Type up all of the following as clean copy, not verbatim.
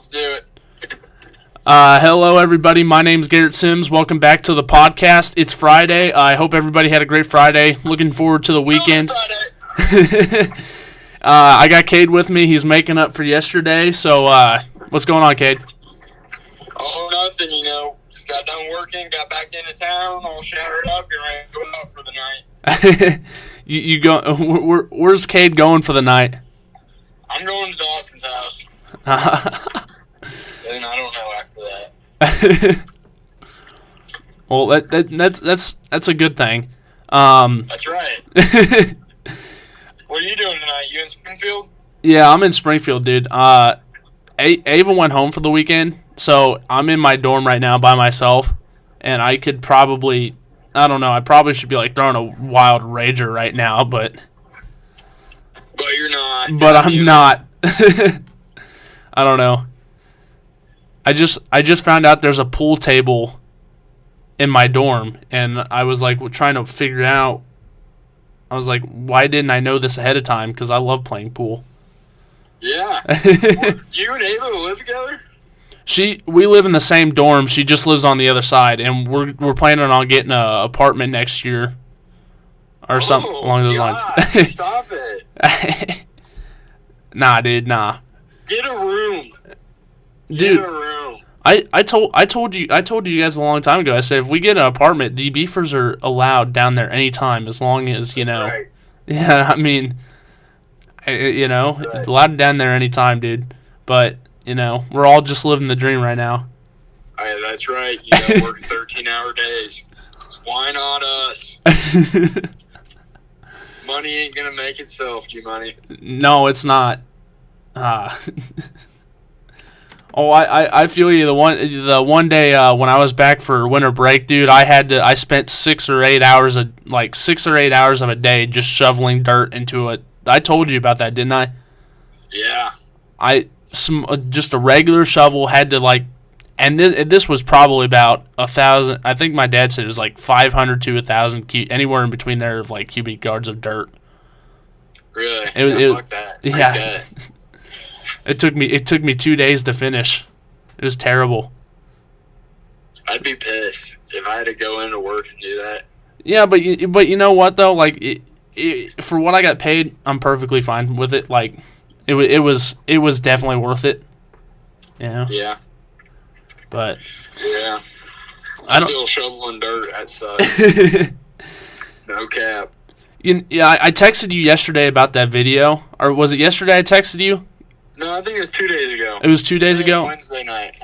Let's do it. Hello, everybody. My name's Garrett Sims. Welcome back to the podcast. It's Friday. I hope everybody had a great Friday. Looking forward to the weekend. I got Cade with me. He's making up for yesterday. So, what's going on, Cade? Oh, nothing, Just got done working, got back into town, all showered up, getting ready to go out for the night. you go? Where's Cade going for the night? I'm going to Dawson's house. And I don't know after that. Well, that's a good thing. That's right. What are you doing tonight? You in Springfield? Yeah, I'm in Springfield, dude. Ava went home for the weekend, so I'm in my dorm right now by myself, and I could probably, I don't know, I probably should be throwing a wild rager right now, but you're not. But I'm not. I don't know. I just found out there's a pool table in my dorm, and I was trying to figure out. I was like, why didn't I know this ahead of time? Because I love playing pool. Yeah. You and Ava live together? We live in the same dorm. She just lives on the other side, and we're planning on getting an apartment next year, or something along those lines. Stop it. Nah, dude, nah. Get a room. Dude, Get a room. I told you guys a long time ago. I said if we get an apartment, the beefers are allowed down there anytime, as long as Right. Yeah, I mean, right. allowed down there anytime, dude. But we're all just living the dream right now. Hey, that's right. Work 13-hour days. So why not us? Money ain't gonna make itself, G-Money. No, it's not. Oh, I feel you. The one day when I was back for winter break, dude, I spent 6 or 8 hours of a day just shoveling dirt into it. I told you about that, didn't I? Yeah. Just a regular shovel had to and this was probably about 1,000. I think my dad said it was 500 to 1,000 anywhere in between there of cubic yards of dirt. Really? Fuck that. Yeah. It took me 2 days to finish. It was terrible. I'd be pissed if I had to go into work and do that. Yeah, but you know what though? For what I got paid, I'm perfectly fine with it. It was definitely worth it. Yeah. But yeah. Still shoveling dirt. That sucks. No cap. Yeah, I texted you yesterday about that video, or was it yesterday I texted you? No, I think it was 2 days ago. It was 2 days ago? Wednesday night.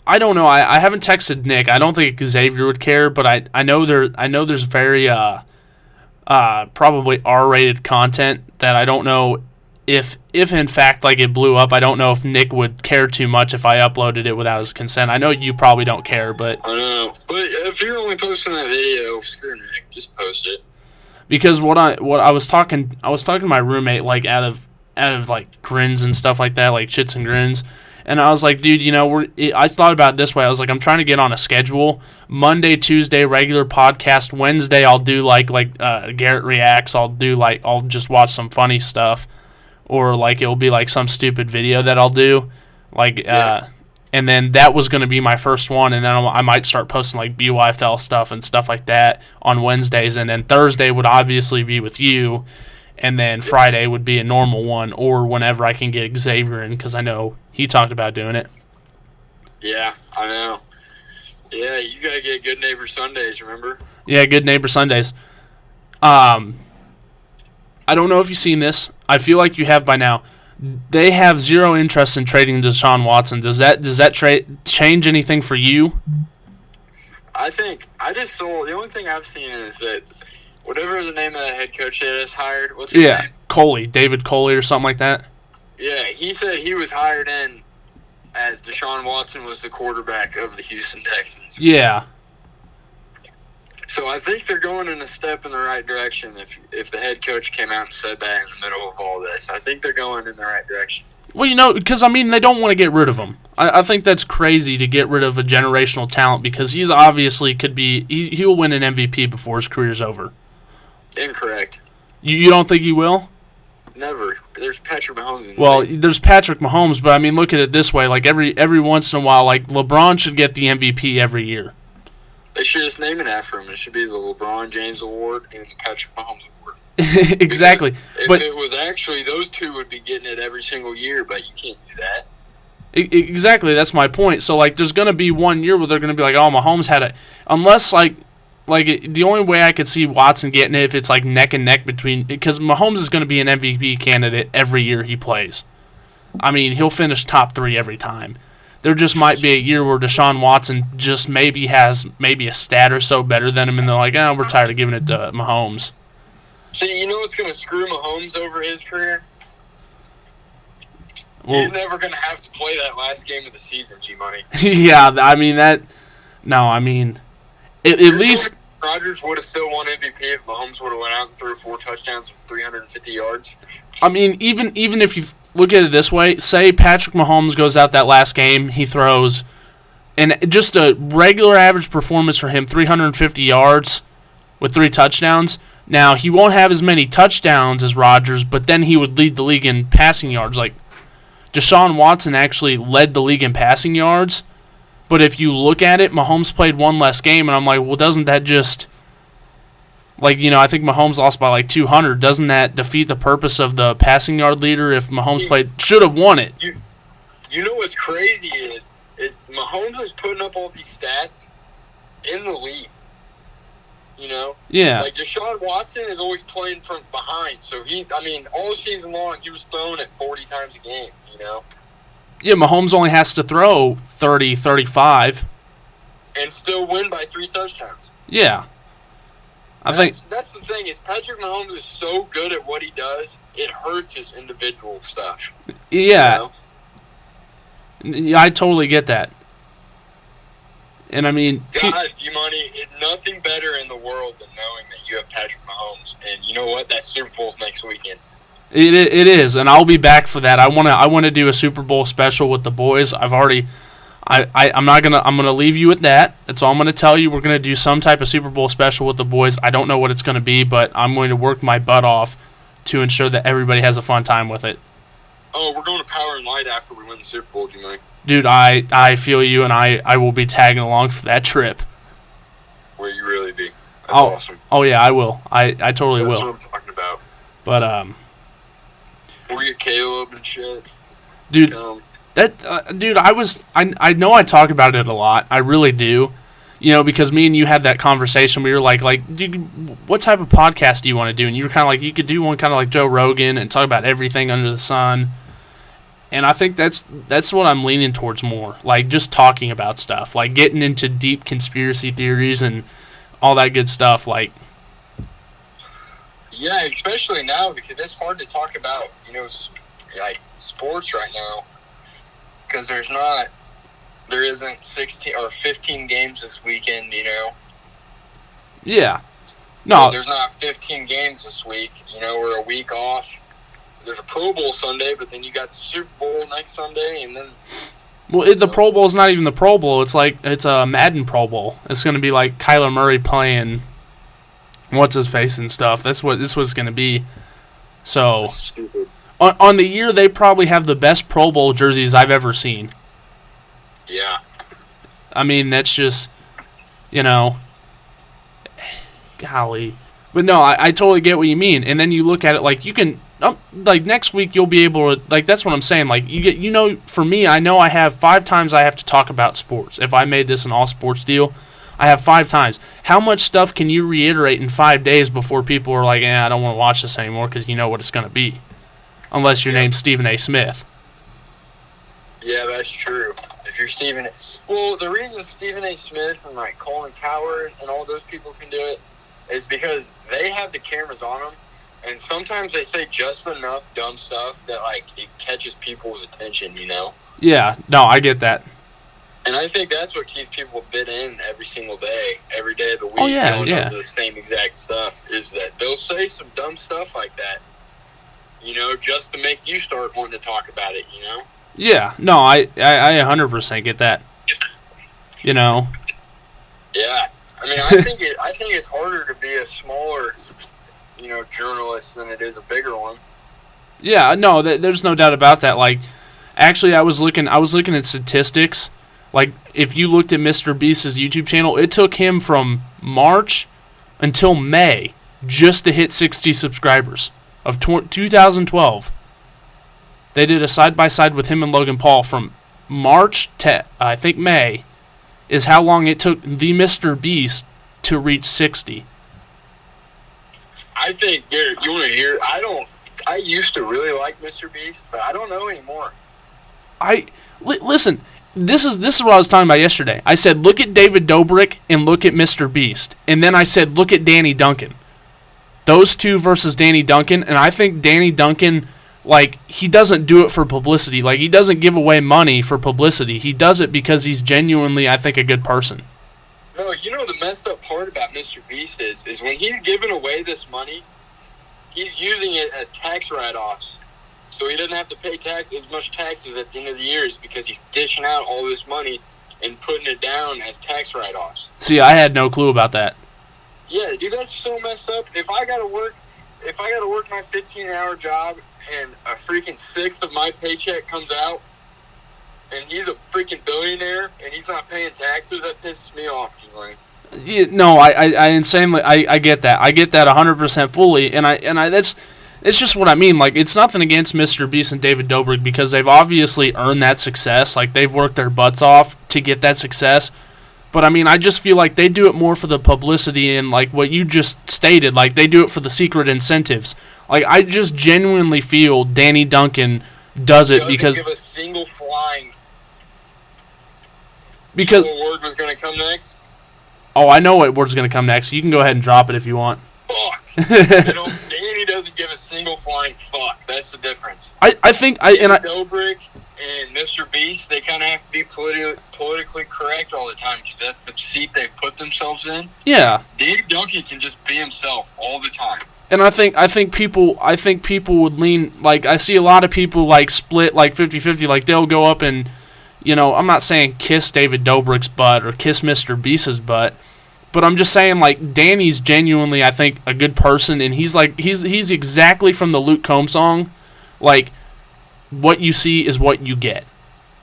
I don't know. I haven't texted Nick. I don't think Xavier would care, but I know there's very probably R-rated content that I don't know if in fact it blew up. I don't know if Nick would care too much if I uploaded it without his consent. I know you probably don't care, but I know. But if you're only posting that video, screw Nick. Just post it. Because what I was talking to my roommate out of grins and stuff like that, shits and grins, and I was like, dude, I thought about it this way. I was like, I'm trying to get on a schedule. Monday, Tuesday, regular podcast. Wednesday, I'll do Garrett reacts. I'll just watch some funny stuff, or it'll be some stupid video that I'll do, and then that was going to be my first one, and then I might start posting BYFL stuff and stuff like that on Wednesdays, and then Thursday would obviously be with you, and then Friday would be a normal one, or whenever I can get Xavier in, because I know he talked about doing it. Yeah, I know. Yeah, you got to get Good Neighbor Sundays, remember? Yeah, Good Neighbor Sundays. I don't know if you've seen this. I feel like you have by now. They have zero interest in trading Deshaun Watson. Does that change anything for you? I think the only thing I've seen is that whatever the name of the head coach that is hired, what's his name? Coley, David Coley or something like that. Yeah, he said he was hired in as Deshaun Watson was the quarterback of the Houston Texans. Yeah. So I think they're going in a step in the right direction if the head coach came out and said that in the middle of all this. I think they're going in the right direction. Well, because, they don't want to get rid of him. I think that's crazy to get rid of a generational talent because he's obviously he'll win an MVP before his career's over. Incorrect. You don't think he will? Never. There's Patrick Mahomes in the Well, league. there's Patrick Mahomes, but I mean, look at it this way: like every once in a while, like LeBron should get the MVP every year. They should just name it after him. It should be the LeBron James Award and the Patrick Mahomes Award. Exactly. If But it was actually, those two would be getting it every single year, but you can't do that. exactly, that's my point. So like, there's gonna be one year where they're gonna be like, oh, Mahomes had it, unless the only way I could see Watson getting it if it's like neck and neck between, because Mahomes is gonna be an MVP candidate every year he plays. I mean, he'll finish top 3 every time. There just might be a year where Deshaun Watson just maybe has a stat or so better than him, and they're like, we're tired of giving it to Mahomes. See, you know what's going to screw Mahomes over his career? Well, He's never going to have to play that last game of the season, G-Money. yeah, I mean that. No, I mean, at least Rodgers would have still won MVP if Mahomes would have went out and threw 4 touchdowns with 350 yards. I mean, even if you look at it this way, say Patrick Mahomes goes out that last game, he throws, and just a regular average performance for him, 350 yards with 3 touchdowns. Now, he won't have as many touchdowns as Rodgers, but then he would lead the league in passing yards. Like, Deshaun Watson actually led the league in passing yards, but if you look at it, Mahomes played 1 less game, and I'm like, well, doesn't that just, like, I think Mahomes lost by like 200. Doesn't that defeat the purpose of the passing yard leader if Mahomes should have won it? You know what's crazy is Mahomes is putting up all these stats in the league. Yeah. Like Deshaun Watson is always playing from behind. So all season long he was throwing it 40 times a game, Yeah, Mahomes only has to throw 30, 35. And still win by 3 touchdowns. Yeah. That's the thing is Patrick Mahomes is so good at what he does, it hurts his individual stuff. Yeah. Yeah, I totally get that. And I mean, God, D-Money, nothing better in the world than knowing that you have Patrick Mahomes. And you know what? That Super Bowl's next weekend. It is, and I'll be back for that. I wanna do a Super Bowl special with the boys. I'm gonna leave you with that. That's all I'm gonna tell you. We're gonna do some type of Super Bowl special with the boys. I don't know what it's gonna be, but I'm going to work my butt off to ensure that everybody has a fun time with it. Oh, we're going to Power and Light after we win the Super Bowl, G-Money. Dude, I feel you, and I will be tagging along for that trip. Will you really be? That's awesome. Oh yeah, I will. I totally will. That's what I'm talking about. But we'll get Caleb and shit. Dude, I know I talk about it a lot. I really do. Because me and you had that conversation where you're like, dude, what type of podcast do you want to do? And you were kind of like, you could do one kind of like Joe Rogan and talk about everything under the sun. And I think that's what I'm leaning towards more. Like, just talking about stuff. Like, getting into deep conspiracy theories and all that good stuff. Like, yeah, especially now because it's hard to talk about, like sports right now. Because there isn't 16 or 15 games this weekend, Yeah. No. There's not 15 games this week. We're a week off. There's a Pro Bowl Sunday, but then you got the Super Bowl next Sunday, and then... Well, the Pro Bowl is not even the Pro Bowl. It's a Madden Pro Bowl. It's going to be like Kyler Murray playing what's-his-face and stuff. This what it's going to be. So, that's stupid. On the year, they probably have the best Pro Bowl jerseys I've ever seen. Yeah. I mean, that's just, golly. But no, I totally get what you mean. And then you look at it like you can, like next week you'll be able to, like that's what I'm saying. Like for me, I know I have 5 times I have to talk about sports. If I made this an all sports deal, I have 5 times. How much stuff can you reiterate in 5 days before people are like, I don't want to watch this anymore because you know what it's going to be. Unless your name's Stephen A. Smith. Yeah, that's true. If you're Stephen A. Well, the reason Stephen A. Smith and like Colin Cowherd and all those people can do it is because they have the cameras on them, and sometimes they say just enough dumb stuff that like it catches people's attention, Yeah, no, I get that. And I think that's what keeps people bit in every single day, every day of the week. Oh, yeah, going yeah. over the same exact stuff is that they'll say some dumb stuff like that, just to make you start wanting to talk about it, Yeah, no, I 100% get that. Yeah. I mean, I think it's harder to be a smaller, journalist than it is a bigger one. Yeah, no, there's no doubt about that. Like, actually, I was looking at statistics. Like, if you looked at Mr. Beast's YouTube channel, it took him from March until May just to hit 60 subscribers of 2012. They did a side-by-side with him and Logan Paul from March to, I think, May, is how long it took the Mr. Beast to reach 60. I think, Garrett, you want to hear? I used to really like Mr. Beast, but I don't know anymore. Listen, this is what I was talking about yesterday. I said, look at David Dobrik and look at Mr. Beast. And then I said, look at Danny Duncan. Those two versus Danny Duncan, and I think Danny Duncan, like, he doesn't do it for publicity. Like, he doesn't give away money for publicity. He does it because he's genuinely, I think, a good person. No, you know the messed up part about Mr. Beast is when he's giving away this money, he's using it as tax write-offs. So he doesn't have to pay as much taxes at the end of the year because he's dishing out all this money and putting it down as tax write-offs. See, I had no clue about that. Yeah, dude, that's so messed up. If I gotta work my 15-hour job and a freaking sixth of my paycheck comes out, and he's a freaking billionaire and he's not paying taxes, that pisses me off, Julian. Yeah, no, I insanely, I get that. I get that 100% fully, and I that's, it's just what I mean. Like, it's nothing against Mr. Beast and David Dobrik because they've obviously earned that success. Like, they've worked their butts off to get that success. But, I mean, I just feel like they do it more for the publicity and, like, what you just stated. Like, they do it for the secret incentives. Like, I just genuinely feel Danny Duncan does it because... give a single flying... Because... You know what word was going to come next? Oh, I know what word's going to come next. You can go ahead and drop it if you want. Fuck. Danny doesn't give a single flying fuck. That's the difference. I think... Dobrik and Mr. Beast, they kind of have to be politically correct all the time because that's the seat they've put themselves in. Yeah. Danny Duncan can just be himself all the time. And I think people would lean, like, I see a lot of people, like, split, like, 50-50. Like, they'll go up and, you know, I'm not saying kiss David Dobrik's butt or kiss Mr. Beast's butt, but I'm just saying, like, Danny's genuinely, I think, a good person, and he's exactly from the Luke Combs song, like, what you see is what you get.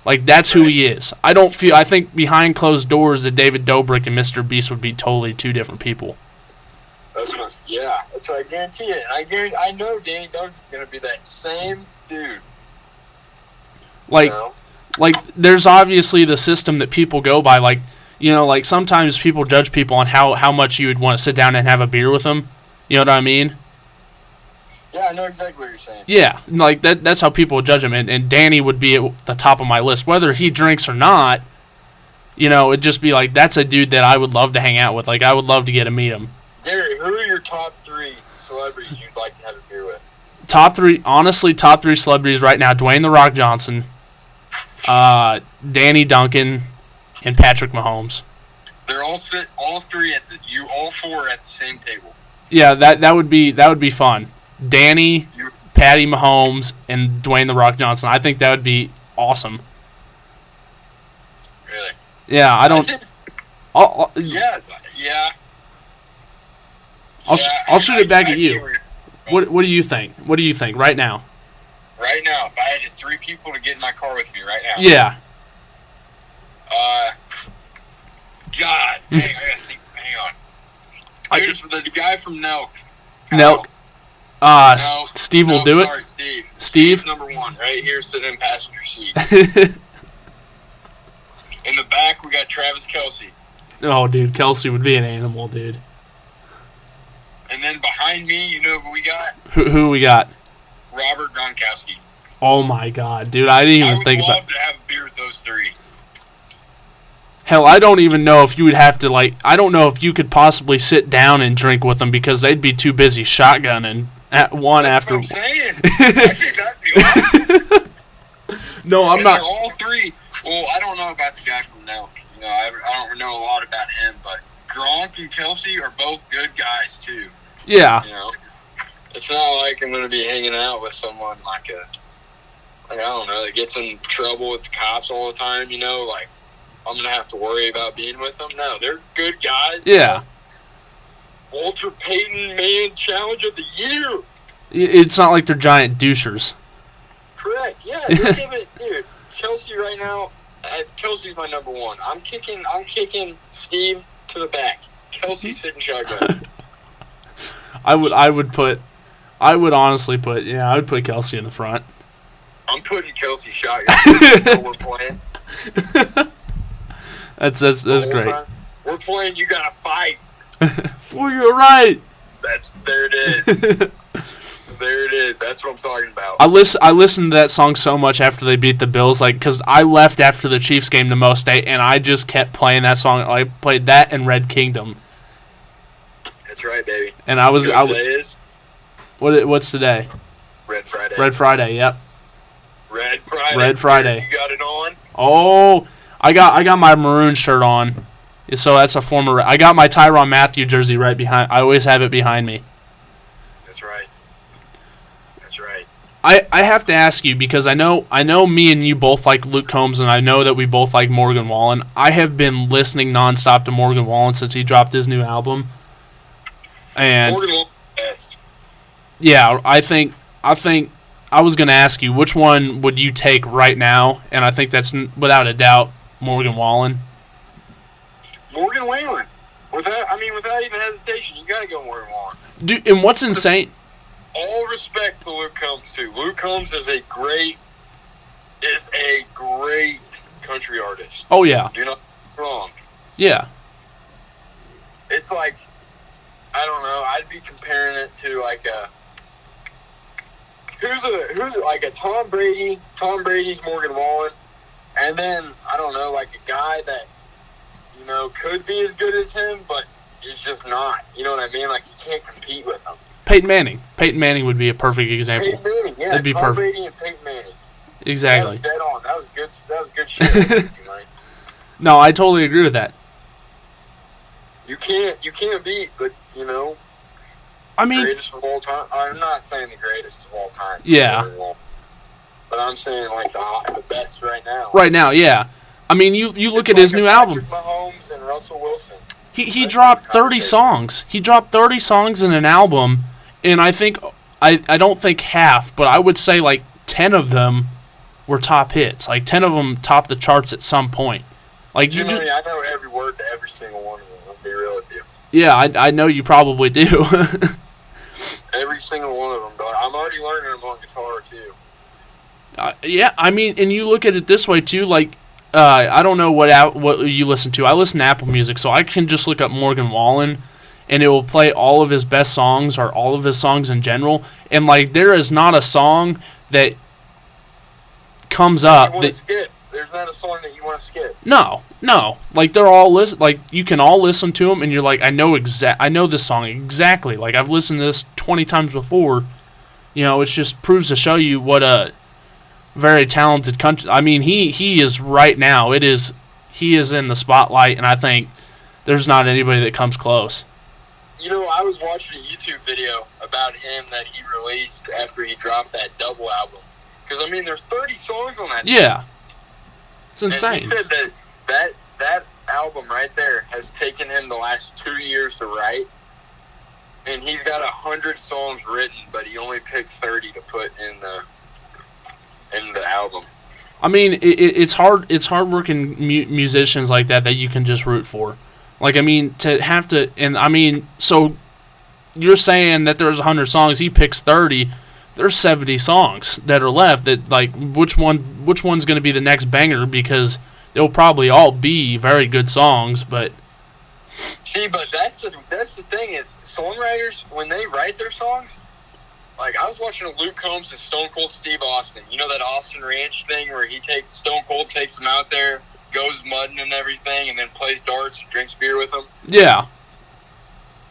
Like, that's who he is. I think behind closed doors that David Dobrik and Mr. Beast would be totally two different people. That's what I guarantee it. I know Danny Duncan's going to be that same dude. Like, like, there's obviously the system that people go by. Like, you know, like, sometimes people judge people on how much you would want to sit down and have a beer with them. You know what I mean? Yeah, I know exactly what you're saying. Yeah, like, that's how people would judge him. And Danny would be at the top of my list. Whether he drinks or not, you know, it'd just be like, that's a dude that I would love to hang out with. Like, I would love to get to meet him. Gary, who are your top three celebrities you'd like to have a beer with? Top three celebrities right now: Dwayne "The Rock" Johnson, Danny Duncan, and Patrick Mahomes. They're all four at the same table. Yeah, that would be fun. Danny, Patty Mahomes, and Dwayne "The Rock" Johnson. I think that would be awesome. Really? Yeah, I'll shoot it back at you. What do you think? What do you think right now? Right now, if I had just three people to get in my car with me right now. Yeah. God, dang, I gotta think. Hang on. Here's the guy from Nelk. Nelk. No, Steve will do sorry, it. Steve. Steve? Steve's number one, right here, sitting in passenger seat. In the back, we got Travis Kelce. Oh, dude, Kelce would be an animal, dude. And then behind me, you know who we got? Who we got? Robert Gronkowski. Oh my God, dude! I didn't even think about. I would love to have a beer with those three. Hell, I don't even know if you would have to, like. I don't know if you could possibly sit down and drink with them because they'd be too busy shotgunning at one That's after. What I'm saying. I think that'd be awesome. No, I'm not. All three. Well, I don't know about the guy from Nelk. You know, I don't know a lot about him, but Gronk and Kelce are both good guys too. Yeah. You know, it's not like I'm going to be hanging out with someone like I don't know, that gets in trouble with the cops all the time. You know, like I'm going to have to worry about being with them. No, they're good guys. Yeah. Walter Payton Man Challenge of the Year. It's not like they're giant douchers. Correct. Yeah, you're giving dude. Kelsey right now. Kelsey's my number one. I'm kicking Steve to the back. Kelsey sitting shotgun. I would honestly put I would put Kelsey in the front. I'm putting Kelsey shotgun. We're playing. That's great. Time. We're playing. You gotta fight for your right. There it is. There it is. That's what I'm talking about. I listened to that song so much after they beat the Bills, because I left after the Chiefs game to Mo State, and I just kept playing that song. I played that and Red Kingdom. That's right, baby. And I was. You know what today is? What's today? Red Friday. Red Friday. Yep. Red Friday. Red Friday. You got it on? Oh, I got my maroon shirt on, so that's a former. I got my Tyrann Mathieu jersey right behind. I always have it behind me. That's right. That's right. I have to ask you, because I know me and you both like Luke Combs, and I know that we both like Morgan Wallen. I have been listening nonstop to Morgan Wallen since he dropped his new album. And Morgan Wallen best. Yeah, I think I was going to ask you, which one would you take right now? And I think that's without a doubt Morgan Wallen. Morgan Wallen. Without even hesitation, you got to go Morgan Wallen. Dude, and what's insane? All respect to Luke Combs too. Luke Combs is a great country artist. Oh yeah. Do not get wrong. Yeah. It's like, I don't know. I'd be comparing it to like a who's like a Tom Brady. Tom Brady's Morgan Wallen, and then I don't know, like a guy that could be as good as him, but is just not. You know what I mean? Like he can't compete with him. Peyton Manning. Peyton Manning would be a perfect example. Peyton Manning, yeah. That'd be Tom perfect. Brady and Peyton Manning. Exactly. That was dead on. That was good. That was good shit. No, I totally agree with that. You can't beat the greatest of all time. I'm not saying the greatest of all time. Yeah. But I'm saying like the best right now. Right now, yeah. I mean, you look at his new album. Mahomes and Russell Wilson. He dropped 30 songs. He dropped 30 songs in an album, and I think I don't think half, but I would say like 10 of them were top hits. Like 10 of them topped the charts at some point. Like I know every word to every single one of them. I'll be real with you. Yeah, I know you probably do. Every single one of them, but I'm already learning them on guitar too. Yeah, I mean, and you look at it this way too. Like, I don't know what you listen to. I listen to Apple Music, so I can just look up Morgan Wallen, and it will play all of his best songs or all of his songs in general. And like, there is not a song that comes up that skip. There's not a song that you want to skip. No. Like they're all like you can all listen to them, and you're like, I know this song exactly. Like I've listened to this 20 times before. It just proves to show you what a very talented country. I mean, he is right now. He is in the spotlight, and I think there's not anybody that comes close. I was watching a YouTube video about him that he released after he dropped that double album. Because there's 30 songs on that. Yeah. It's insane. And he said that album right there has taken him the last 2 years to write, and he's got 100 songs written, but he only picked 30 to put in the album. I mean, it's hard. It's hard-working musicians like that you can just root for. Like, to have to, and so you're saying that there's 100 songs. He picks 30. There's 70 songs that are left. That like, which one's going to be the next banger? Because they'll probably all be very good songs. But see, but that's the thing is songwriters when they write their songs. Like I was watching a Luke Combs and Stone Cold Steve Austin. You know that Austin Ranch thing where Stone Cold takes him out there, goes mudding and everything, and then plays darts and drinks beer with them. Yeah.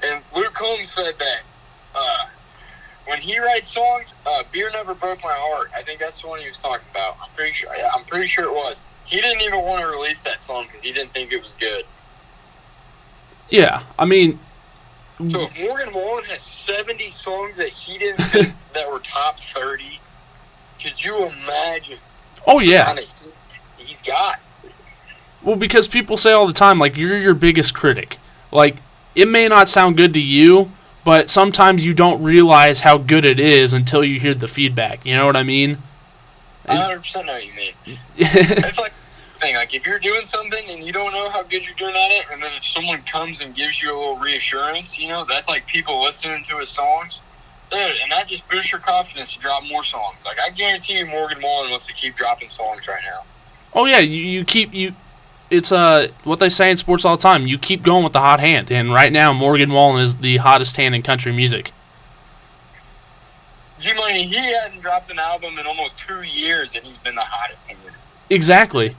And Luke Combs said that. When he writes songs, Beer Never Broke My Heart. I think that's the one he was talking about. I'm pretty sure it was. He didn't even want to release that song because he didn't think it was good. Yeah, So if Morgan Wallen has 70 songs that he didn't think that were top 30, could you imagine? Oh yeah. He's got. Well, because people say all the time, like, you're your biggest critic. Like, it may not sound good to you, but sometimes you don't realize how good it is until you hear the feedback. You know what I mean? I 100% know what you mean. It's like thing. Like, if you're doing something and you don't know how good you're doing at it, and then if someone comes and gives you a little reassurance, that's like people listening to his songs. Dude, and that just boosts your confidence to drop more songs. Like, I guarantee you Morgan Wallen wants to keep dropping songs right now. Oh, yeah, it's what they say in sports all the time. You keep going with the hot hand, and right now Morgan Wallen is the hottest hand in country music. G-Money, he hadn't dropped an album in almost 2 years, and he's been the hottest hand. Exactly.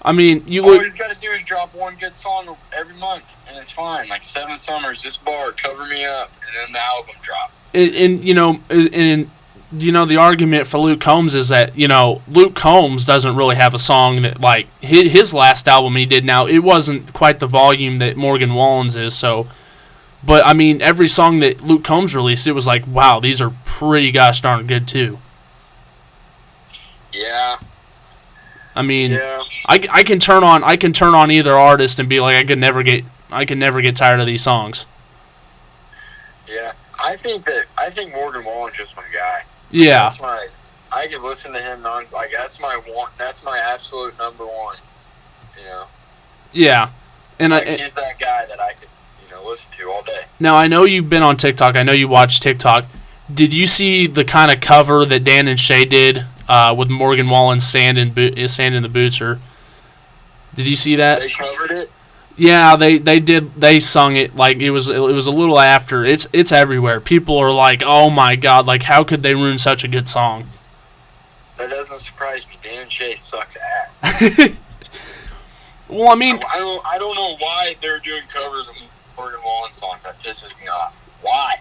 I mean, all he's got to do is drop one good song every month, and it's fine. Like 7 Summers, This Bar, Cover Me Up, and then the album drop. And the argument for Luke Combs is that, Luke Combs doesn't really have a song that, like, his last album he did now, it wasn't quite the volume that Morgan Wallen's is, so. But, I mean, every song that Luke Combs released, it was like, wow, these are pretty gosh darn good, too. Yeah. I mean, yeah. I can turn on either artist and be like, I can never get tired of these songs. Yeah. I think Morgan Wallen's just my guy. Yeah. I can listen to him like that's my absolute number one. Yeah. And he's that guy that I could, listen to all day. Now, I know you've been on TikTok. I know you watch TikTok. Did you see the kind of cover that Dan and Shay did with Morgan Wallen's Sand in the Boots? Or did you see that? They covered it? Yeah, they did. They sung it like it was a little after. It's everywhere. People are like, "Oh my God! Like, how could they ruin such a good song?" That doesn't surprise me. Dan and Shay sucks ass. Well, I mean, I don't know why they're doing covers of Morgan Wallen songs. That pisses me off. Why?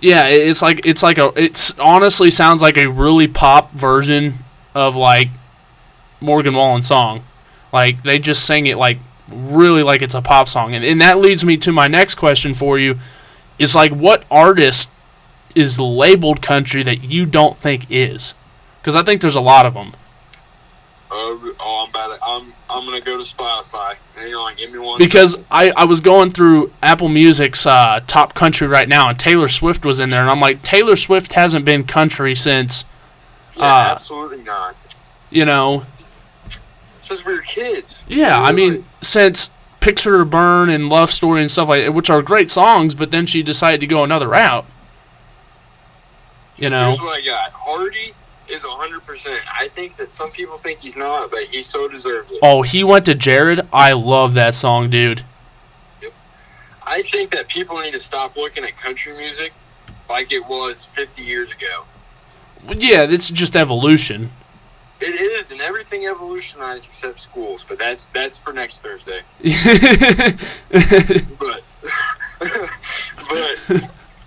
Yeah, it honestly sounds like a really pop version of like Morgan Wallen song. Like they just sing it like really like it's a pop song. And that leads me to my next question for you is like what artist is labeled country that you don't think is? Because I think there's a lot of them. I'm bad. I'm gonna go to Spotify. Hang on, give me one. Because I was going through Apple Music's top country right now, and Taylor Swift was in there, and I'm like, Taylor Swift hasn't been country since. Yeah, absolutely not. Since we were kids. Yeah, I mean, since Picture to Burn and Love Story and stuff like that, which are great songs, but then she decided to go another route. Here's what I got. Hardy is 100%. I think that some people think he's not, but he so deserves it. Oh, he went to Jared? I love that song, dude. Yep. I think that people need to stop looking at country music like it was 50 years ago. Well, yeah, it's just evolution. It is, and everything evolutionized except schools, but that's for next Thursday. but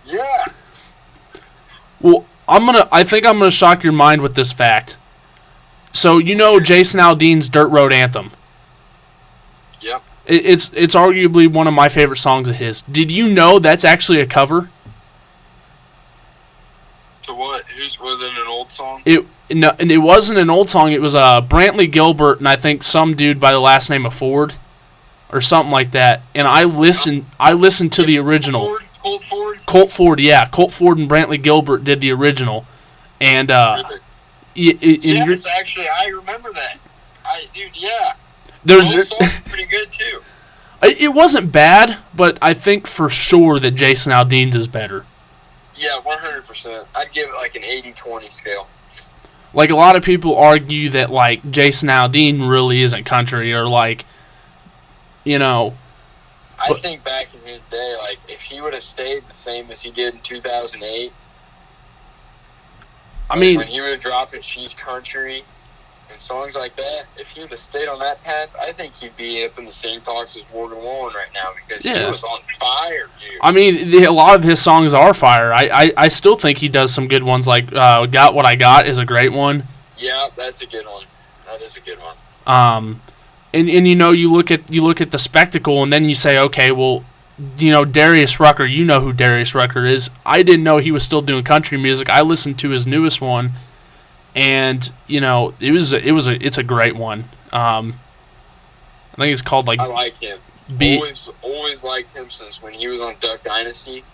yeah. Well, I think I'm gonna shock your mind with this fact. So Jason Aldean's Dirt Road Anthem. Yep. It's arguably one of my favorite songs of his. Did you know that's actually a cover? To what? Was it an old song? No, and it wasn't an old song. It was Brantley Gilbert and I think some dude by the last name of Ford, or something like that. And I listened to the original. Colt Ford? Colt Ford, yeah. Colt Ford and Brantley Gilbert did the original. And yes, actually, I remember that. Yeah. The whole song's pretty good too. It wasn't bad, but I think for sure that Jason Aldean's is better. Yeah, 100%. I'd give it like an 80-20 scale. Like, a lot of people argue that, like, Jason Aldean really isn't country, or, like, I think back in his day, like, if he would have stayed the same as he did in 2008, when he was dropping She's Country and songs like that, if he would have stayed on that path, I think he'd be up in the same talks as Morgan Wallen right now, because he was on fire, dude. I mean, a lot of his songs are fire. I still think he does some good ones, like Got What I Got is a great one. Yeah, that's a good one. That is a good one. And you look at the spectacle, and then you say, okay, well, Darius Rucker, you know who Darius Rucker is. I didn't know he was still doing country music. I listened to his newest one, and it's a great one. I think it's called like. I like him. Always liked him since when he was on Duck Dynasty.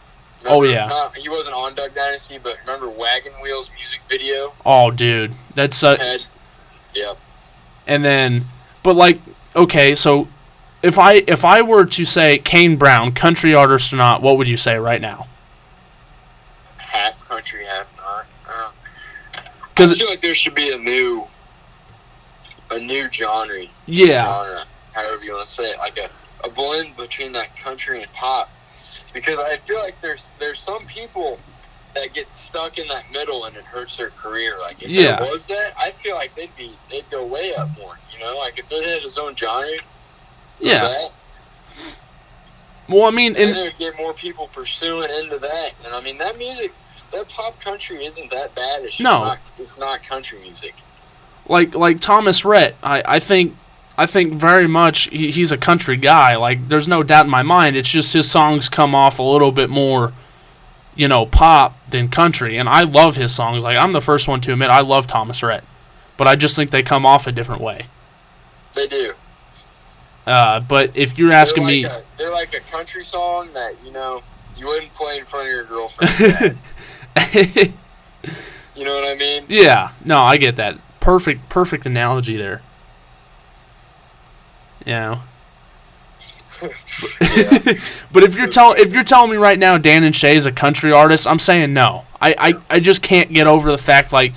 Oh, yeah. He wasn't on Duck Dynasty, but remember Wagon Wheel's music video? Oh, dude. That's yeah. And then, but like, okay, so if I were to say Kane Brown, country artist or not, what would you say right now? Half country, half not. Because I feel like there should be a new genre. Yeah. Genre, however you want to say it, like a blend between that country and pop. Because I feel like there's some people that get stuck in that middle and it hurts their career. Like if there was that, I feel like they'd go way up more. You know, like if they had his own genre. Yeah. Well, I mean, and it would get more people pursuing into that. And I mean, that music, that pop country isn't that bad. It's not country music. Like Thomas Rhett, I think very much he's a country guy. Like, there's no doubt in my mind. It's just his songs come off a little bit more, pop than country. And I love his songs. Like, I'm the first one to admit I love Thomas Rhett. But I just think they come off a different way. They do. But if you're asking me... They're like a country song that, you wouldn't play in front of your girlfriend. You know what I mean? Yeah. No, I get that. Perfect analogy there. Yeah. But if you're telling me right now Dan and Shay is a country artist, I'm saying no. I just can't get over the fact, like,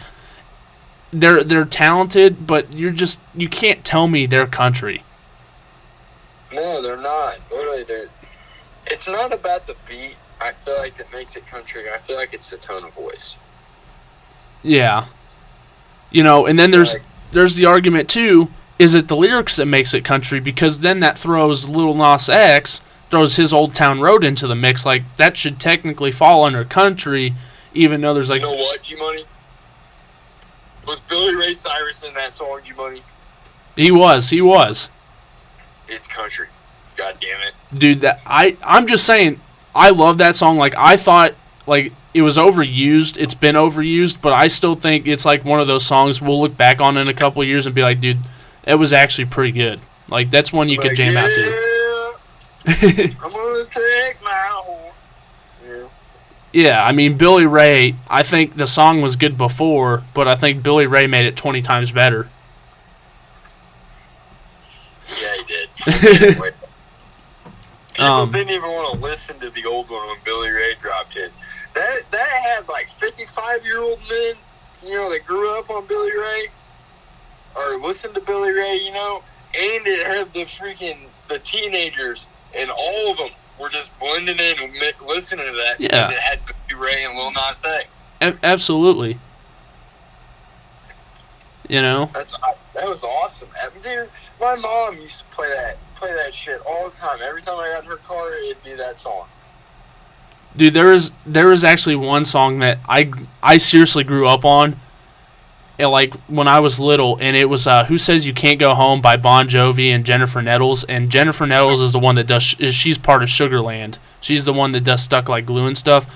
they're talented, but you can't tell me they're country. No, they're not. Literally, it's not about the beat. I feel like that makes it country. I feel like it's the tone of voice. Yeah. And then there's the argument too. Is it the lyrics that makes it country? Because then that throws Lil Nas X, throws his Old Town Road into the mix. Like, that should technically fall under country, even though there's like... You know what, G-Money? Was Billy Ray Cyrus in that song, G-Money? He was. It's country. God damn it. Dude, I'm just saying, I love that song. Like, I thought, like, it was overused. It's been overused, but I still think it's like one of those songs we'll look back on in a couple of years and be like, dude, it was actually pretty good. Like, that's one you could jam out to. I'm gonna take my horse. Yeah. Yeah, I mean, Billy Ray, I think the song was good before, but I think Billy Ray made it 20 times better. Yeah, he did. People didn't even want to listen to the old one when Billy Ray dropped his. That had like 55-year-old men, that grew up on Billy Ray or listened to Billy Ray, and it had the teenagers, and all of them were just blending in and listening to that. Yeah. Because it had Billy Ray and Lil Nas X. Absolutely. That was awesome. Dude, my mom used to play that shit all the time. Every time I got in her car, it'd be that song. Dude, there is actually one song that I seriously grew up on, like when I was little, and it was "Who Says You Can't Go Home" by Bon Jovi and Jennifer Nettles. And Jennifer Nettles is the one that she's part of Sugarland. She's the one that does Stuck Like Glue and stuff.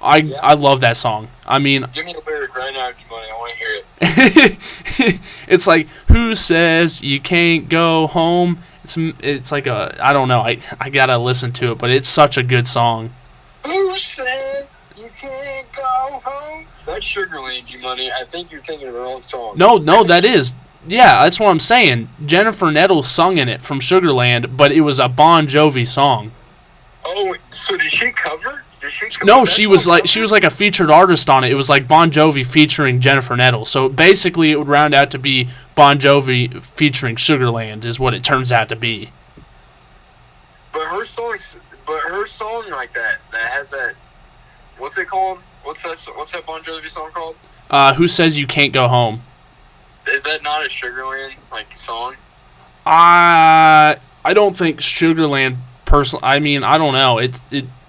I love that song. I mean, give me a lyric right now, G-Money. I want to hear it. It's like, who says you can't go home? It's like I don't know. I gotta listen to it, but it's such a good song. Who said you can't go home? That's Sugarland, G-Money. I think you're thinking of the wrong song. No, that is. Yeah, that's what I'm saying. Jennifer Nettles sung in it from Sugarland, but it was a Bon Jovi song. Oh, so did she cover? No, she was like a featured artist on it. It was like Bon Jovi featuring Jennifer Nettles. So basically, it would round out to be Bon Jovi featuring Sugarland, is what it turns out to be. But her song like that has that. What's it called? What's that Bon Jovi song called? Who Says You Can't Go Home? Is that not a Sugarland song? I don't think Sugarland personally. I mean, I don't know.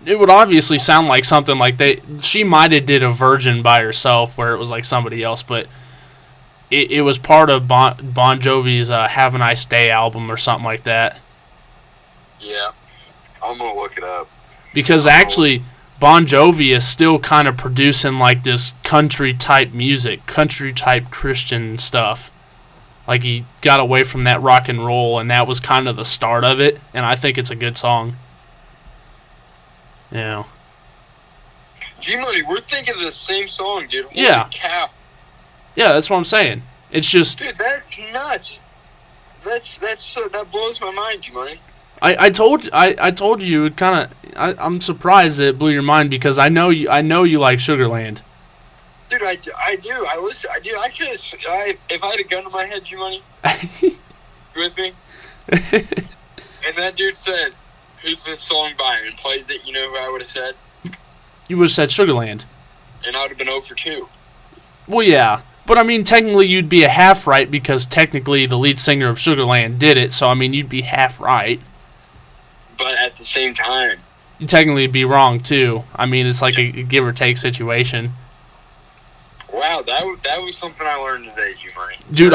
It would obviously sound like something like she might have did a Virgin by herself where it was like somebody else, but it was part of Bon Jovi's Have a Nice Day album or something like that. Yeah, I'm gonna look it up. Because actually, Bon Jovi is still kind of producing like this country type music, country type Christian stuff. Like, he got away from that rock and roll, and that was kind of the start of it, and I think it's a good song. G-Money, we're thinking of the same song, dude. Holy Yeah. cow. Yeah, that's what I'm saying. It's just... Dude, that's nuts. That blows my mind, G-Money. I told you it kind of... I'm surprised that it blew your mind because I know you like Sugarland. Dude, I do. I listen. I do. I could have... If I had a gun to my head, G-Money, you with me? And that dude says, who's this song by? And plays it, you know who I would have said? You would have said Sugarland. And I would have been 0 for 2. Well, yeah. But, I mean, technically you'd be a half right because technically the lead singer of Sugarland did it. So, I mean, you'd be half right. But at the same time... You'd technically be wrong, too. I mean, it's like a give or take situation. Wow, that was something I learned today, G-Money. Dude,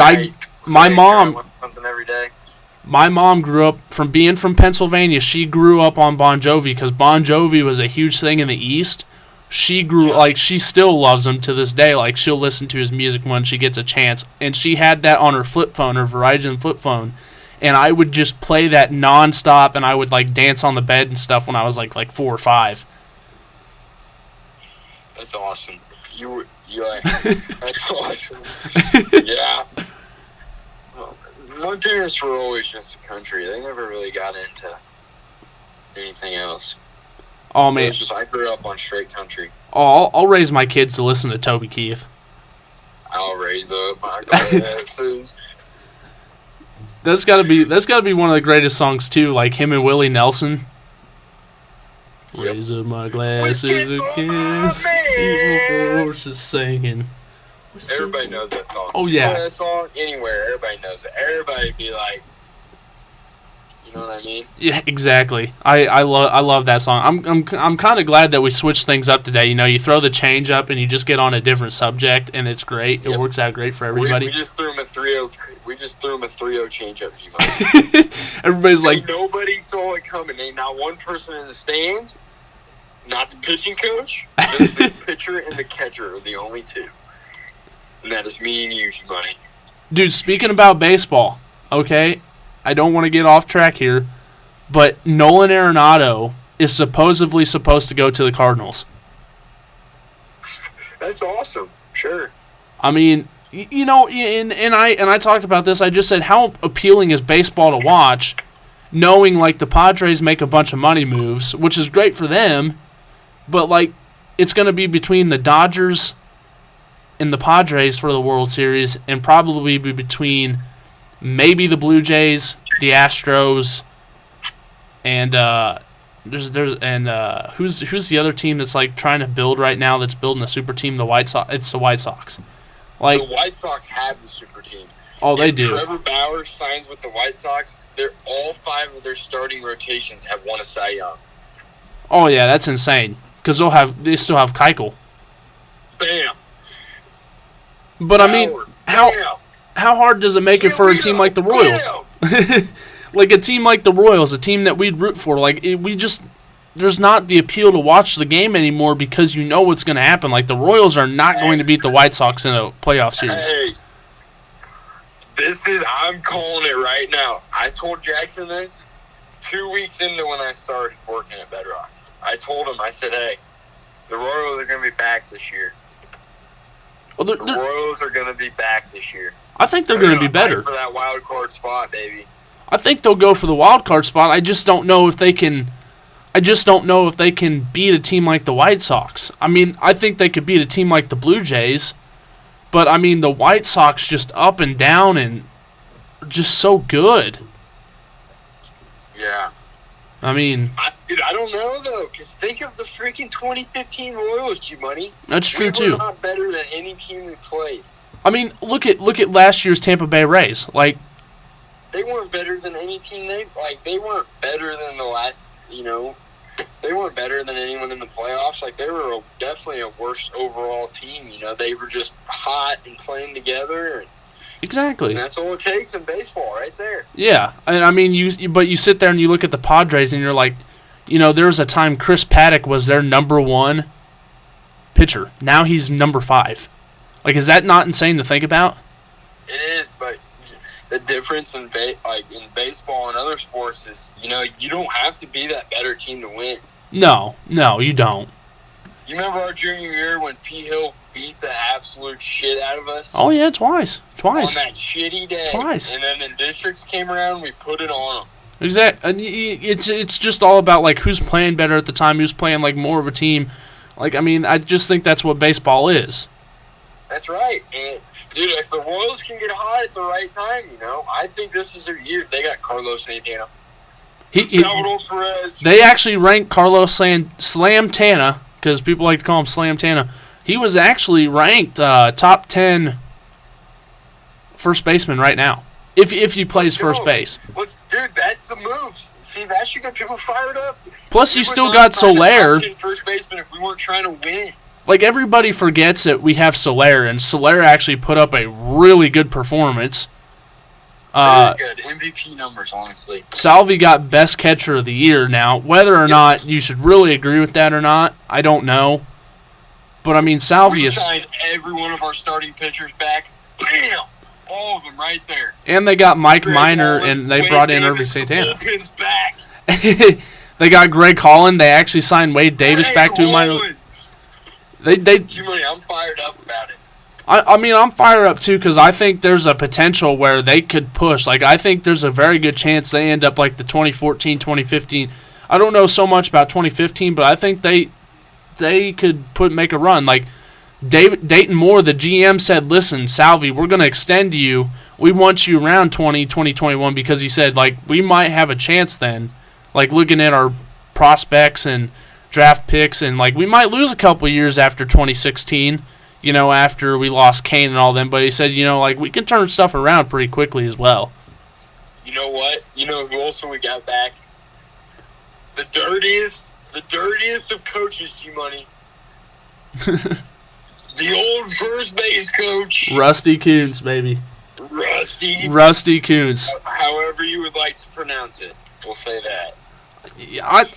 my mom... Something every day. My mom grew up, from being from Pennsylvania, she grew up on Bon Jovi because Bon Jovi was a huge thing in the East. She she still loves him to this day. Like, she'll listen to his music when she gets a chance. And she had that on her flip phone, her Verizon flip phone. And I would just play that nonstop, and I would, like, dance on the bed and stuff when I was, like 4 or 5. That's awesome. That's awesome. Yeah. My parents were always just a country. They never really got into anything else. Oh, man. I grew up on straight country. Oh, I'll raise my kids to listen to Toby Keith. I'll raise up my glasses. That's gotta be one of the greatest songs too, like him and Willie Nelson. Yep. Raise up my glasses against evil forces singing. Everybody knows that song. Oh yeah. Play that song anywhere, everybody knows it. Everybody be like, you know what I mean? Yeah, exactly. I love that song. I'm kind of glad that we switched things up today. You know, you throw the change up and you just get on a different subject, and it's great. It works out great for everybody. We just threw him a 3-0. We just threw him a 3-0 change up. Everybody's like, nobody saw it coming. Ain't not one person in the stands. Not the pitching coach. Just the pitcher and the catcher are the only two. And that is me and you, G-Money. Dude, speaking about baseball, okay, I don't want to get off track here, but Nolan Arenado is supposedly supposed to go to the Cardinals. That's awesome. Sure. I mean, you know, and I talked about this. I just said how appealing is baseball to watch, knowing like the Padres make a bunch of money moves, which is great for them, but like it's going to be between the Dodgers and the Padres for the World Series, and probably be between maybe the Blue Jays, the Astros, and who's the other team that's like trying to build right now that's building a super team? The White Sox. It's the White Sox. Like the White Sox have the super team. Oh, they do. Trevor Bauer signs with the White Sox. All 5 of their starting rotations have won a Cy Young. Oh yeah, that's insane. Because they still have Keuchel. Bam. But I mean, how hard does it make it for a team like the Royals? Like a team like the Royals, a team that we'd root for. Like there's not the appeal to watch the game anymore because you know what's going to happen. Like the Royals are not going to beat the White Sox in a playoff series. Hey, I'm calling it right now. I told Jackson this 2 weeks into when I started working at Bedrock. I told him, I said, hey, the Royals are going to be back this year. Well, the Royals are going to be back this year. I think they're going to be better. For that wild card spot, baby. I think they'll go for the wild card spot. I just don't know if they can. I just don't know if they can beat a team like the White Sox. I mean, I think they could beat a team like the Blue Jays, but I mean the White Sox just up and down and just so good. Yeah. I mean, I don't know though, because think of the freaking 2015 Royals, G-Money. That's true too. We were not better than any team we played. I mean, look at last year's Tampa Bay Rays. Like, they weren't better than any team they weren't better than the last, they weren't better than anyone in the playoffs. Like, they were definitely a worse overall team, They were just hot and playing together. And exactly. that's all it takes in baseball right there. Yeah. And I mean, you sit there and you look at the Padres and you're like, there was a time Chris Paddock was their number 1 pitcher. Now he's number 5. Like, is that not insane to think about? It is, but the difference in baseball and other sports is, you don't have to be that better team to win. No, you don't. You remember our junior year when P. Hill beat the absolute shit out of us? Oh, yeah, twice. On that shitty day. Twice. And then the districts came around, we put it on them. Exactly. It's just all about, like, who's playing better at the time, who's playing, like, more of a team. Like, I mean, I just think that's what baseball is. That's right. And, dude, if the Royals can get hot at the right time, I think this is their year. They got Carlos Santana. Salvador Perez. They actually ranked Carlos Slamtana, because people like to call him Slamtana. He was actually ranked top 10 first baseman right now, if he plays first base. Dude, that's the moves. See, that should get people fired up. Plus, you still got Soler. First baseman if we weren't trying to win. Like, everybody forgets that we have Soler, and Soler actually put up a really good performance. Very good. MVP numbers, honestly. Salvi got best catcher of the year. Now, whether or not you should really agree with that or not, I don't know. But, I mean, Salvi we is... signed every one of our starting pitchers back. Bam! All of them right there. And they got Mike Minor, and they brought in Irving Santana. The back. They got Greg Holland. They actually signed Wade Davis back to minor. I'm fired up about it. I mean, I'm fired up too because I think there's a potential where they could push. Like, I think there's a very good chance they end up like the 2014, 2015. I don't know so much about 2015, but I think they could make a run. Like, Dayton Moore, the GM, said, listen, Salvi, we're going to extend you. We want you around 2021 because he said, like, we might have a chance then. Like, looking at our prospects and draft picks, and, like, we might lose a couple years after 2016, after we lost Cade and all them. But he said, like, we can turn stuff around pretty quickly as well. You know what? You know who also we got back? The dirtiest of coaches, G-Money. The old first base coach. Rusty Coons, baby. Rusty Coons. However you would like to pronounce it. We'll say that.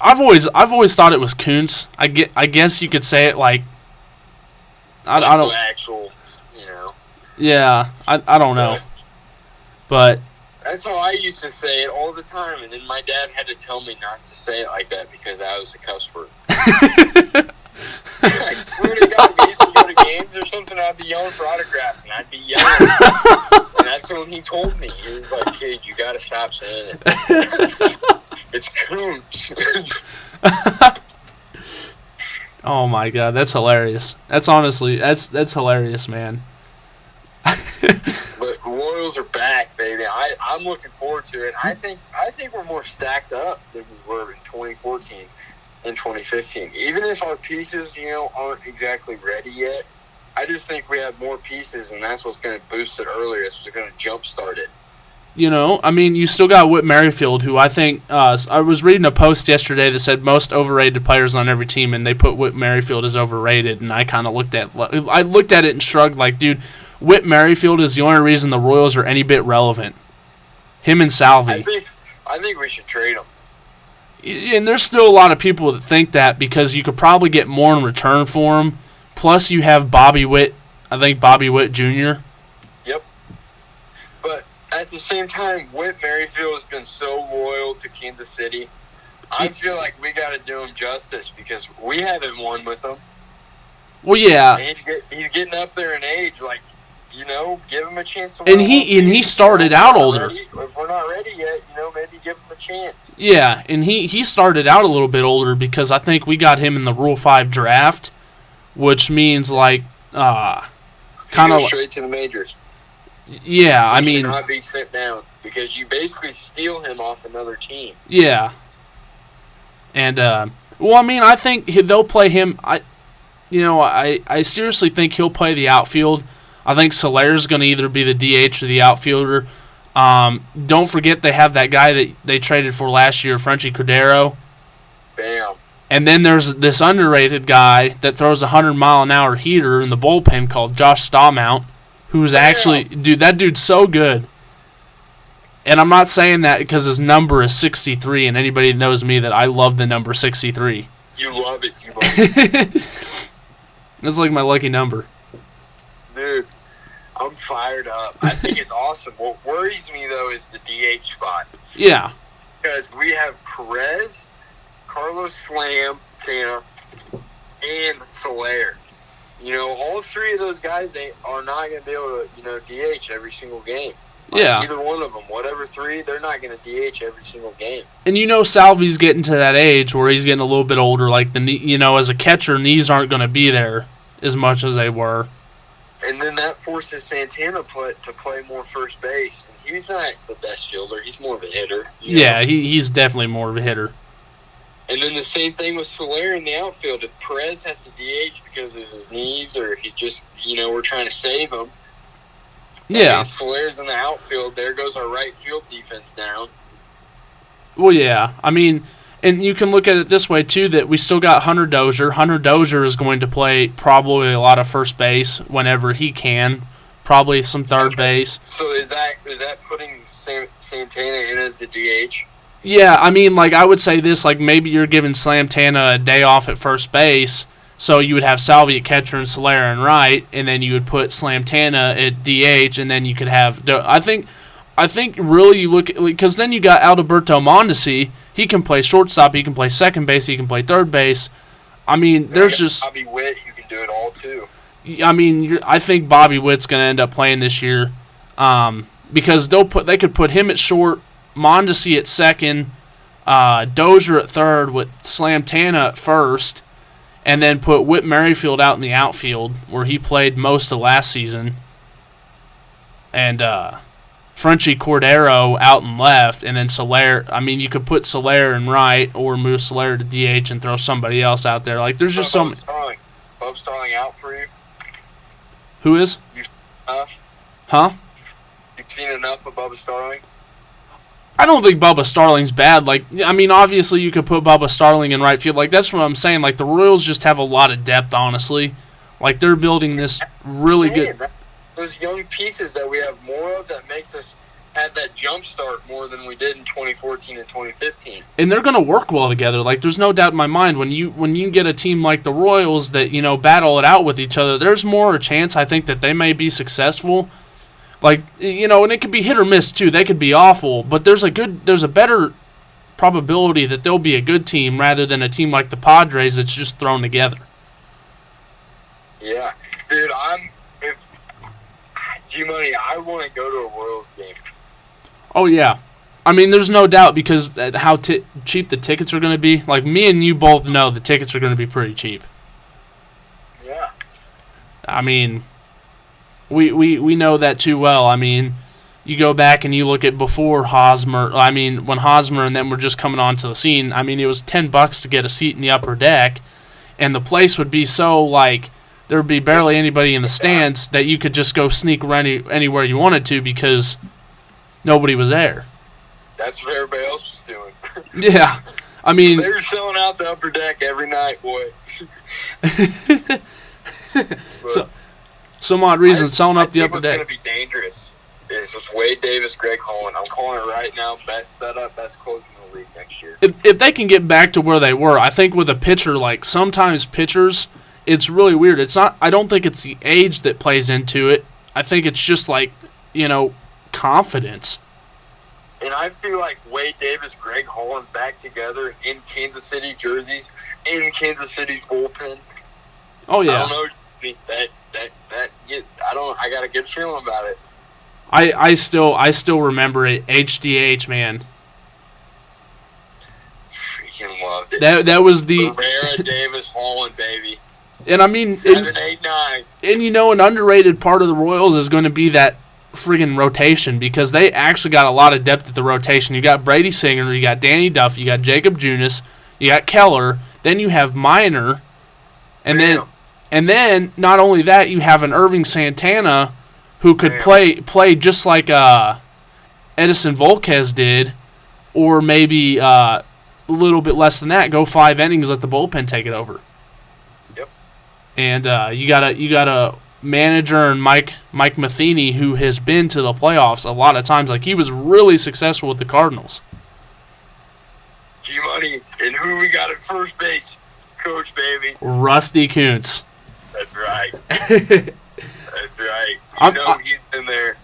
I've always thought it was Kuntz. I guess you could say it like I don't actual, Yeah, I don't know. But that's how I used to say it all the time, and then my dad had to tell me not to say it like that because I was a cuss word. I swear to God, we used to go to games or something, I'd be yelling for autographs, and I'd be yelling. And that's when he told me. He was like, kid, you gotta stop saying it. It's Kuntz. Oh my God, that's hilarious. That's honestly, that's hilarious, man. But Royals are back, baby. I'm looking forward to it. I think we're more stacked up than we were in 2014 and 2015. Even if our pieces, aren't exactly ready yet, I just think we have more pieces, and that's what's going to boost it earlier. It's what's going to jumpstart it. I mean, you still got Whit Merrifield, who I think I was reading a post yesterday that said most overrated players on every team, and they put Whit Merrifield as overrated. And I kind of looked at it and shrugged, like, dude, Whit Merrifield is the only reason the Royals are any bit relevant. Him and Salvi. I think we should trade him. And there's still a lot of people that think that because you could probably get more in return for him. Plus, you have Bobby Witt. I think Bobby Witt Jr. Yep. But at the same time, Whit Merrifield has been so loyal to Kansas City. I feel like we got to do him justice because we haven't won with him. Well, yeah. And he's getting up there in age. Like, give him a chance to win. And he started out older. If we're not ready yet, maybe give him a chance. Yeah, and he started out a little bit older because I think we got him in the Rule 5 draft, which means like kind of straight to the majors. Yeah, I He mean, should not be sent down because you basically steal him off another team. Yeah. And I think they'll play him. I seriously think he'll play the outfield. I think Soler's going to either be the DH or the outfielder. Don't forget they have that guy that they traded for last year, Frenchie Cordero. Bam. And then there's this underrated guy that throws a 100-mile-an-hour heater in the bullpen called Josh Stallmount, who's actually, dude, that dude's so good. And I'm not saying that because his number is 63, and anybody knows me that I love the number 63. You love it, you love it. That's like my lucky number. Dude, I'm fired up. I think it's awesome. What worries me, though, is the DH spot. Yeah. Because we have Perez, Carlos Slam, and Soler. All three of those guys are not going to be able to, DH every single game. Yeah. Either one of them, whatever three, they're not going to DH every single game. And Salvi's getting to that age where he's getting a little bit older. Like, as a catcher, knees aren't going to be there as much as they were. And then that forces Santana to play more first base. And he's not the best fielder. He's more of a hitter. Yeah, he's definitely more of a hitter. And then the same thing with Soler in the outfield. If Perez has to DH because of his knees or if he's just, we're trying to save him. Yeah. If Soler's in the outfield, there goes our right field defense down. Well, yeah. I mean, and you can look at it this way, too, that we still got Hunter Dozier. Hunter Dozier is going to play probably a lot of first base whenever he can. Probably some third base. So is that putting Santana in as the DH? Yeah, I mean, like, I would say this, like, maybe you're giving Santana a day off at first base, so you would have Salvi at catcher and Soler and right, and then you would put Santana at DH, and then you could have, I think really you look at, because then you got Alberto Mondesi. He can play shortstop, he can play second base, he can play third base. I mean, there's just Bobby Witt, you can do it all too. I mean, I think Bobby Witt's going to end up playing this year, because they could put him at short, Mondesi at second, Dozier at third with Santana at first, and then put Whit Merrifield out in the outfield where he played most of last season, and Frenchie Cordero out in left, and then Soler. I mean, you could put Soler in right or move Soler to DH and throw somebody else out there. Like, there's just some. Bob Starling out for you? Who is? You've seen enough? Huh? You've seen enough of Bubba Starling? I don't think Bubba Starling's bad. Like, I mean, obviously you could put Bubba Starling in right field. Like, that's what I'm saying. Like, the Royals just have a lot of depth, honestly. Like, they're building this really good. Those young pieces that we have more of that makes us have that jump start more than we did in 2014 and 2015. And they're going to work well together. Like, there's no doubt in my mind when you get a team like the Royals that, battle it out with each other, there's more a chance, I think, that they may be successful. Like, and it could be hit or miss, too. They could be awful. But there's a better probability that they'll be a good team rather than a team like the Padres that's just thrown together. Yeah. Dude, G-Money, I want to go to a Royals game. Oh, yeah. I mean, there's no doubt because how cheap the tickets are going to be. Like, me and you both know the tickets are going to be pretty cheap. Yeah. I mean, we know that too well. I mean, you go back and you look at before Hosmer. I mean, when Hosmer and them were just coming onto the scene, I mean, it was $10 to get a seat in the upper deck, and the place would be so, like, there would be barely anybody in the stands that you could just go sneak anywhere you wanted to because nobody was there. That's what everybody else was doing. Yeah. I mean, they were selling out the upper deck every night, boy. So, some odd reason selling up the upper deck. What's going to be dangerous is with Wade Davis, Greg Holland. I'm calling it right now. Best setup, best closing in the league next year. If they can get back to where they were, I think with a pitcher, like sometimes pitchers, it's really weird. It's not. I don't think it's the age that plays into it. I think it's just like, confidence. And I feel like Wade Davis, Greg Holland back together in Kansas City jerseys, in Kansas City's bullpen. Oh yeah. I don't know. I got a good feeling about it. I still remember it. HDH, man. Freaking loved it. That was the Rivera, Davis, Holland, baby. And I mean, 7, 8, 9. And an underrated part of the Royals is going to be that friggin' rotation because they actually got a lot of depth at the rotation. You got Brady Singer, you got Danny Duff, you got Jacob Junis, you got Keller, then you have Minor, and then not only that, you have an Irving Santana who could play just like Edison Volquez did, or maybe a little bit less than that. Go 5 innings, let the bullpen take it over. Yep. And you got a manager and Mike Matheny who has been to the playoffs a lot of times. Like, he was really successful with the Cardinals. G-Money, and who we got at first base? Coach, baby. Rusty Kuntz. That's right. That's right. He's in there.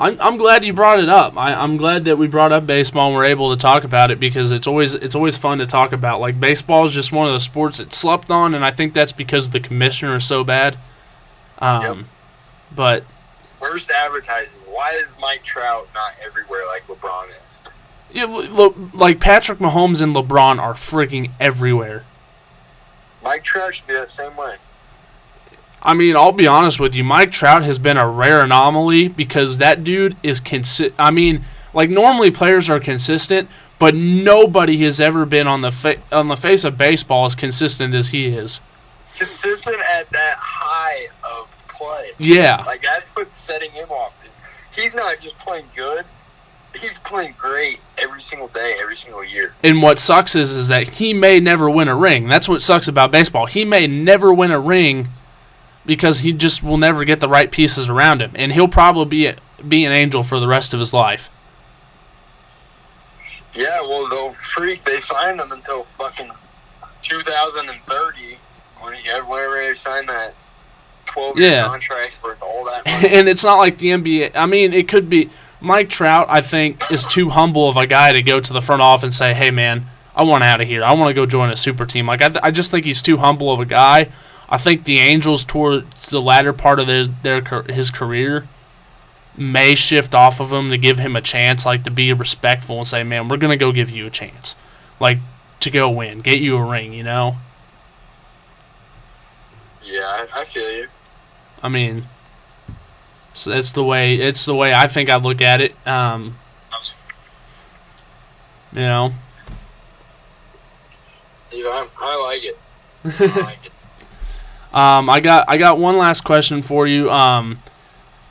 I'm glad you brought it up. I'm glad that we brought up baseball and we're able to talk about it because it's always fun to talk about. Like, baseball is just one of those sports that's slept on, and I think that's because the commissioner is so bad. Yep. But worst advertising. Why is Mike Trout not everywhere like LeBron is? yeah, like Patrick Mahomes and LeBron are freaking everywhere. Mike Trout should be that same way. I mean, I'll be honest with you. Mike Trout has been a rare anomaly because that dude is I mean, like, normally players are consistent, but nobody has ever been on the face of baseball as consistent as he is. Consistent at that high of play. Yeah. Like, that's what's setting him off. He's not just playing good. He's playing great every single day, every single year. And what sucks is that he may never win a ring. That's what sucks about baseball. He may never win a ring because he just will never get the right pieces around him. And he'll probably be an Angel for the rest of his life. Yeah, well, they signed him until fucking 2030 whenever they signed that 12-year contract for all that money. And it's not like the NBA. I mean, it could be. Mike Trout, I think, is too humble of a guy to go to the front office and say, hey, man, I want out of here. I want to go join a super team. Like, I just think he's too humble of a guy. I think the Angels, towards the latter part of his career, may shift off of him to give him a chance, like, to be respectful and say, man, we're going to go give you a chance. Like, to go win, get you a ring, you know? Yeah, I feel you. I mean, so it's the way I think I look at it. You know? Yeah, I like it. I like it. I got one last question for you.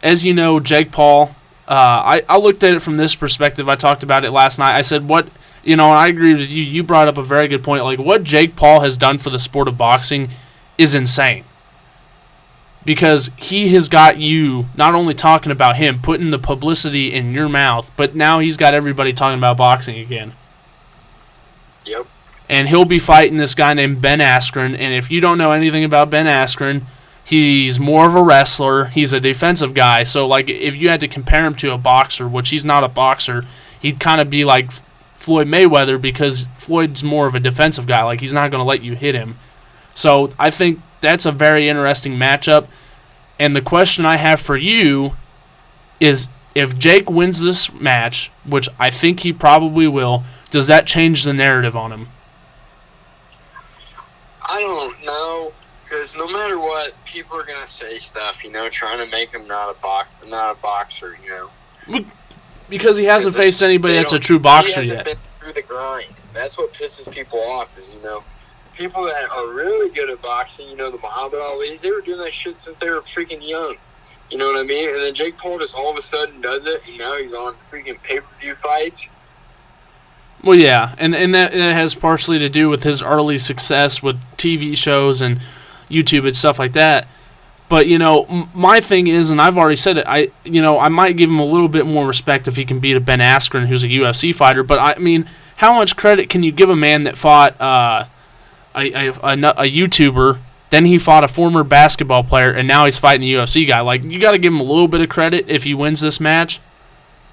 As you know, Jake Paul, I looked at it from this perspective. I talked about it last night. I said, and I agree with you. You brought up a very good point. Like, what Jake Paul has done for the sport of boxing is insane. Because he has got you not only talking about him, putting the publicity in your mouth, but now he's got everybody talking about boxing again. Yep. And he'll be fighting this guy named Ben Askren. And if you don't know anything about Ben Askren, he's more of a wrestler. He's a defensive guy. So, like, if you had to compare him to a boxer, which he's not a boxer, he'd kind of be like Floyd Mayweather because Floyd's more of a defensive guy. Like, he's not going to let you hit him. So I think that's a very interesting matchup. And the question I have for you is, if Jake wins this match, which I think he probably will, does that change the narrative on him? I don't know, because no matter what, people are going to say stuff, trying to make him not a boxer, Because he hasn't faced anybody that's a true boxer he yet. hasn't been through the grind. That's what pisses people off is, people that are really good at boxing, the Muhammad Ali's, they were doing that shit since they were freaking young. You know what I mean? And then Jake Paul just all of a sudden does it, and now he's on freaking pay-per-view fights. Well, yeah, and that has partially to do with his early success with TV shows and YouTube and stuff like that. But, my thing is, and I've already said it, I might give him a little bit more respect if he can beat a Ben Askren who's a UFC fighter. But, I mean, how much credit can you give a man that fought a YouTuber, then he fought a former basketball player, and now he's fighting a UFC guy? Like, you got to give him a little bit of credit if he wins this match.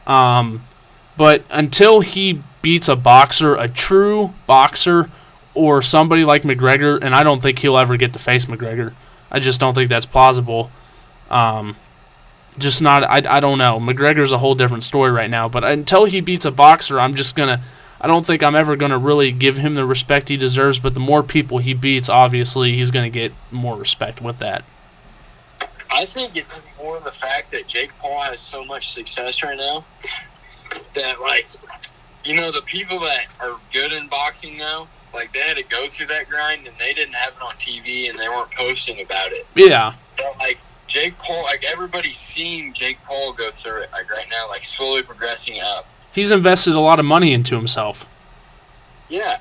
But until he beats a boxer, a true boxer, or somebody like McGregor, and I don't think he'll ever get to face McGregor. I just don't think that's plausible. Just not. I don't know. McGregor's a whole different story right now. But until he beats a boxer, I don't think I'm ever gonna really give him the respect he deserves. But the more people he beats, obviously, he's gonna get more respect with that. I think it's more the fact that Jake Paul has so much success right now that, like, the people that are good in boxing now, like, they had to go through that grind, and they didn't have it on TV, and they weren't posting about it. Yeah. But, like, Jake Paul, like, everybody's seeing Jake Paul go through it, like, right now, like, slowly progressing up. He's invested a lot of money into himself. Yeah.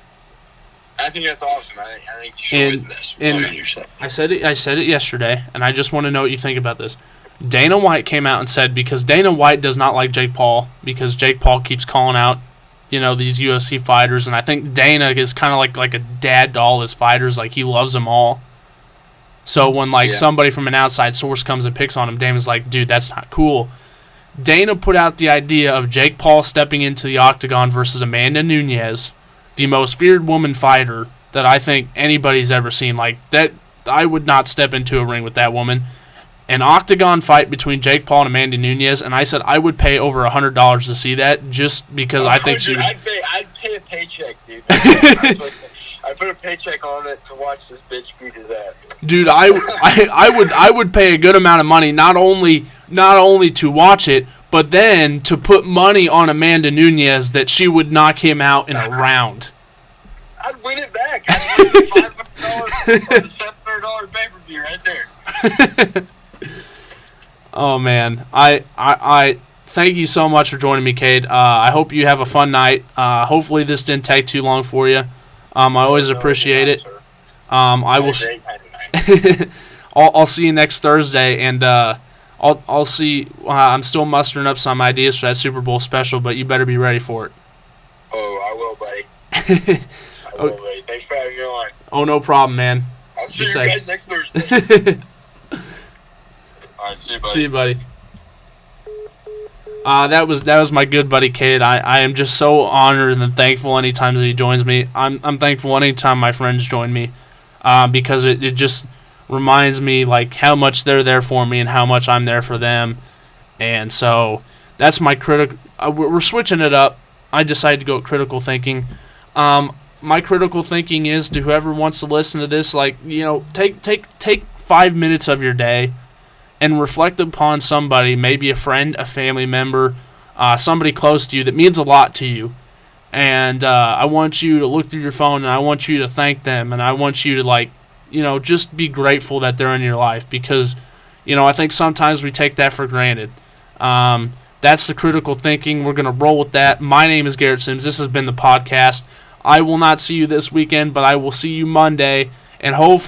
I think that's awesome. I think you should always invest in yourself. I said it yesterday, and I just want to know what you think about this. Dana White came out and said, because Dana White does not like Jake Paul, because Jake Paul keeps calling out, these UFC fighters, and I think Dana is kind of like a dad to all his fighters, like he loves them all. So when somebody from an outside source comes and picks on him, Dana's like, dude, that's not cool. Dana put out the idea of Jake Paul stepping into the octagon versus Amanda Nunes, the most feared woman fighter that I think anybody's ever seen. Like, that, I would not step into a ring with that woman. An octagon fight between Jake Paul and Amanda Nunes, and I said I would pay over $100 to see that, just because I think she would. I'd pay a paycheck, dude. I put a paycheck on it to watch this bitch beat his ass. Dude, I would pay a good amount of money not only to watch it, but then to put money on Amanda Nunes that she would knock him out in a round. I'd win it back. I'd win the $500 or the $700 pay-per-view right there. Oh man, I thank you so much for joining me, Cade. I hope you have a fun night. Hopefully this didn't take too long for you. I always appreciate it. I will. I'll see you next Thursday, and I'll see. I'm still mustering up some ideas for that Super Bowl special, but you better be ready for it. Oh, I will, buddy. I will, buddy. Thanks for having me on. Oh, no problem, man. I'll see you guys next Thursday. All right, see you, buddy. See you, buddy. That was my good buddy Cade. I am just so honored and thankful anytime that he joins me. I'm thankful anytime my friends join me, because it just reminds me like how much they're there for me and how much I'm there for them. And so that's my critical. We're switching it up. I decided to go with critical thinking. My critical thinking is to whoever wants to listen to this, like, you know, take 5 minutes of your day and reflect upon somebody, maybe a friend, a family member, somebody close to you that means a lot to you. And I want you to look through your phone, and I want you to thank them, and I want you to, like, you know, just be grateful that they're in your life, because, you know, I think sometimes we take that for granted. That's the critical thinking. We're going to roll with that. My name is Garrett Sims. This has been the podcast. I will not see you this weekend, but I will see you Monday, and hopefully